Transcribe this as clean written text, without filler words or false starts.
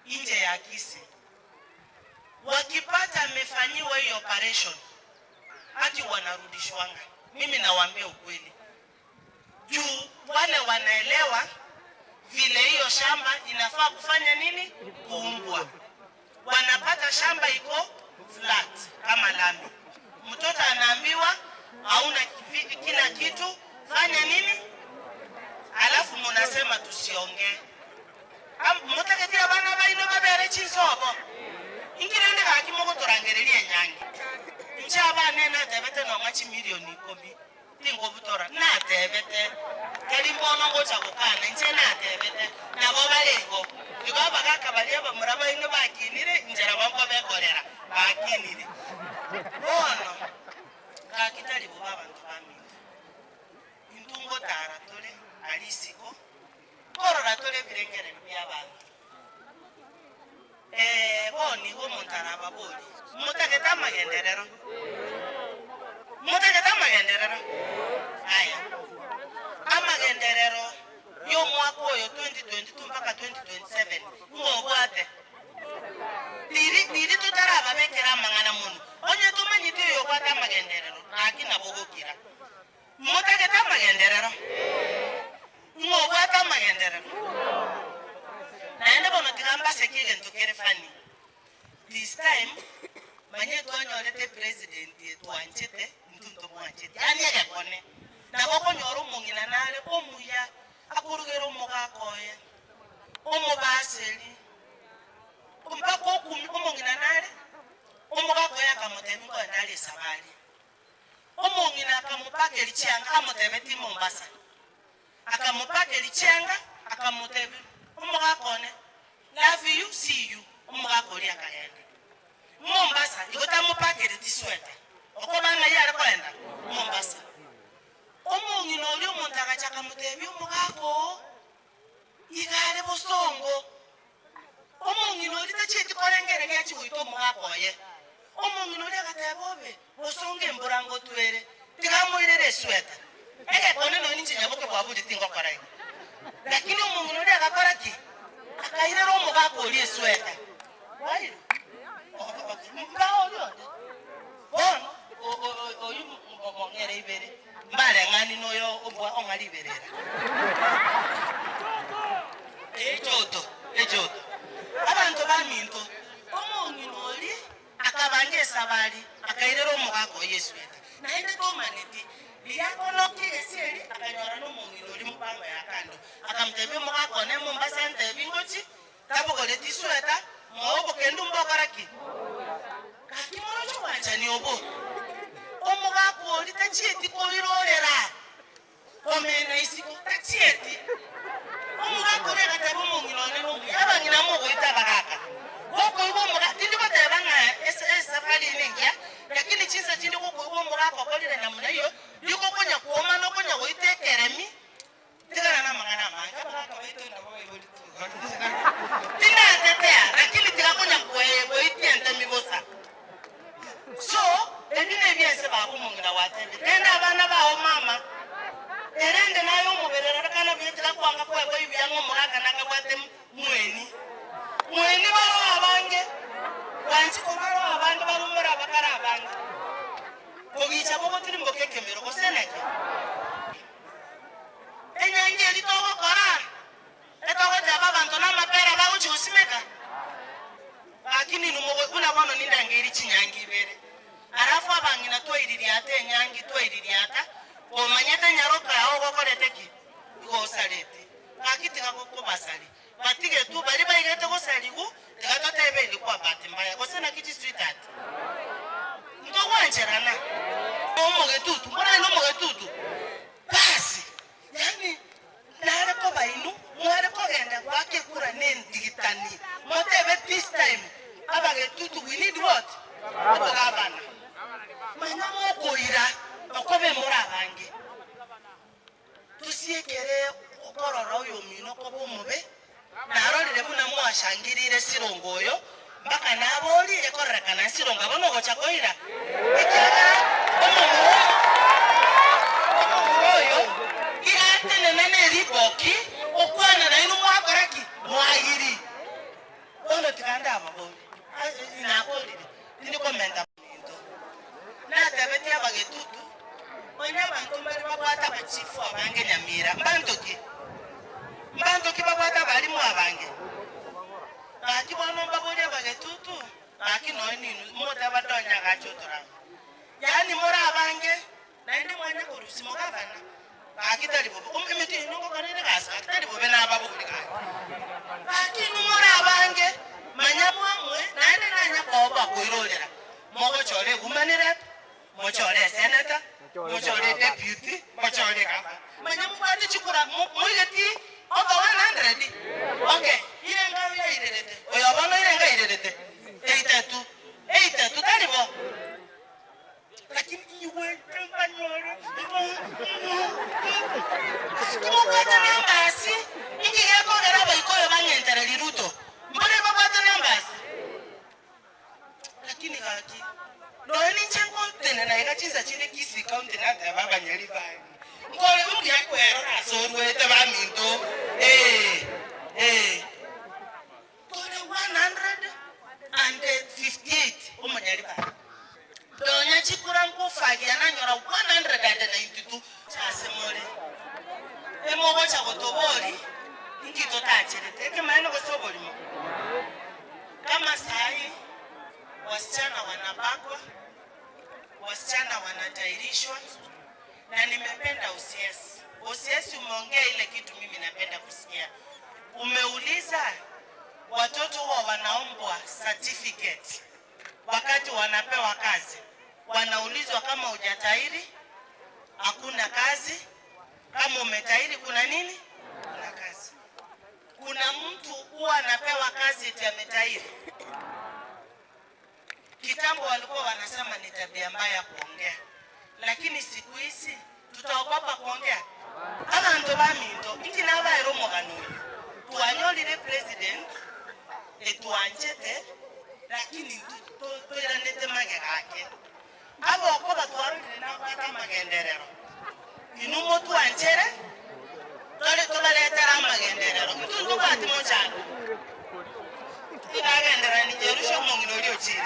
nje ya Kisii. Wakipata amefanyiwa hiyo operation, hati wanarudishwanga. Mimi nawaambia ukweli. Juu wale wanaelewa vile hiyo shamba inafaa kufanya nini? Kuumbwa. Wanapata shamba iko flat kama lami. Mtoto anaambiwa hauna kila kitu, fanya nini? Alafu mnasema tusiongee. Mutaketia bana baino babere chisobo. Ingirende kakimo kutorangerelia nyangi. Nchaba nena tebete no machi milioni 10. Tingo butora na tebete. Kelimbono ngocha kokana nche na tebete. Na bobalego. Igo bagaka baliya bamuraba ino bakinire injera bambo bekorera. Bakinire. Bono. Kakitali bo babantu bami. Intungo tara tole alisiko. Korora tole birengere by'abantu. Boni go montaraba boli. Mutaketa magenderero. Aya. Amagenderero yo mwaka oyo 2022 mpaka 2027 ngobwate. Diri tutaraba bekera mangana munu. Onye tumanyite yo kwata magenderero. Akina bogokira. Mutaketa magenderero. Ngobwata magenderero. Naenda bono tigamba sekile ntukere fani. This time manyeto anyorete president yetu anchete ntunto mwanchete. Yani yake kone. Na boko nyoro mungina nale omuya akurugero mugakoye. Omubaseli. Umpako omungina nale. Omugakoye akamutemi ko ndali sabali. Omungina akamupake lichanga amutebeti Mombasa. Akamupake lichanga akamutebe. Omugakone. Love you, see you. Omugakoli akaenda. Mombasa, igota mupake litisweta. Okobanga yale kwenda Mombasa. Omungino oli omuntaka chaka mutebi omugako. Igale bosongo. Omungino oli tachiti kolengere ngechi wito omugakoye. Omungino oli akatebobe bosonge emburango twere. Tigamwirere sweta. Eke kone no ninchi nyaboke bwabudi tingo korai. Lakini omungino oli akakora ki? Akairero omugako oli esweta. Why? Mbao lyote. Bono oyu mongere ibere. Mbale ngani noyo obwa ongali iberera. Ejoto. Abantu baminto. Omungino oli akabange sabali akairero omugako yesweta. Na ende to maneti liyakono kigeseri akanyora no mungino oli mupango yakando. Akamtebe omugako ne Mombasa ntebi ngochi tabogole tisweta mwobo kendo mbokaraki. Kakimoro cyo wanjani obo. Omugako oli tachieti ko irorera. Omena isiko tachieti. Omugako rega tabo mungino ne no yabangina mo goitabagaka. Woko ibo muga tindi ko tebanga safari ningia lakini chinza chindi ko ibo mugako kolire namuna yo yuko konya kuoma no konya goitekeremi. Tigana na mangana manga bagaka baito na bo ibo Tina tetea lakini tigakonya goitie ntamibosa. So, endine byese babu mungina watebe. Tenda abana bawo mama. Erende nayo muberera kana byetira kwanga kwego ibyango muraka nakabwate mweni. Mweni baro abange. Wanchi ko baro abange barumura bakara abange. Kogicha bobo tiri mbokekemero koseneke. Enyange litogo kora. Etogo jaba bantu na mapera bawo chusimeka. Lakini numogo kuna bono nindangeri chinyangi ibere. Arafu abangina twaiririata enyangi twaiririata omanyete nyaroka aho gokoreteki gosalete kakitika kokobasali batige tu bali baigete gosaligu tigatotebe ndi kwa bati mbaya gosena kichi street art ndo wancherana omogetutu mbona no mogetutu basi yani nare ko bainu mware ko genda kwake kura nendigitani motebe this time abagetutu we need what abagabana Manamo koira okobe murabange tusiekere okororo yo mino kobo mube narolire muna mwashangirire sirongoyo mpaka naboli ekoreka na sironga bono gocha koira ekara omoyo igatene nene riboki okwana na inu mwakoraki mwagiri chifu abange Nyamira mbantoki babwata balimu abange akibona mbabole bagetutu akinoninu mota badonya gachotora yani mora abange naende mwanya kurusimo gavana akitali bobo umemete nongo kanene gasa akitali bobe nababuli ka akinu mora abange manyabwamwe naende nanya koba kuirolera mogo chole gumanire mochole senator mochole deputy mochole gava manyamu bati chikura moigeti over 100 okay irenga irerete oyabana irenga irerete 82 talibo lakini iwe tembanyoro kimubata nambasi ingi yako garaba ikoyo banyentere liruto mbone babata nambasi lakini kaki noni chengo tene na ikachiza chine kisi kaunti nata baba nyali bani ngole umbi yako erora asorwe te baminto kole 158 umanyali bani donya chikura nkufagi ananyora 192 chasemole emogo cha gotobori ingito tachirete kemaino gosobori mo kama sahi wasichana wanabakwa wasichana wanatairishwa na nimependa usiesi umeongea ile kitu mimi napenda kusikia umeuliza watoto huwa wanaombwa certificate wakati wanapewa kazi wanaulizwa kama hujatairi hakuna kazi kama umetairi kuna nini kuna kazi kuna mtu huwa anapewa kazi eti ametairi kitambo walikuwa wanasema ni tabia mbaya kuongea lakini siku hizi tutaogopa kuongea abantu baminto ikina bayiro muganuni tuanyolire president etuanchete lakini toiranete magegake abo okoba twarire nabata magenderero inumo tuanchere toletera magenderero mtundu bati mochano ikagendera ni Jerusha mongino lio chire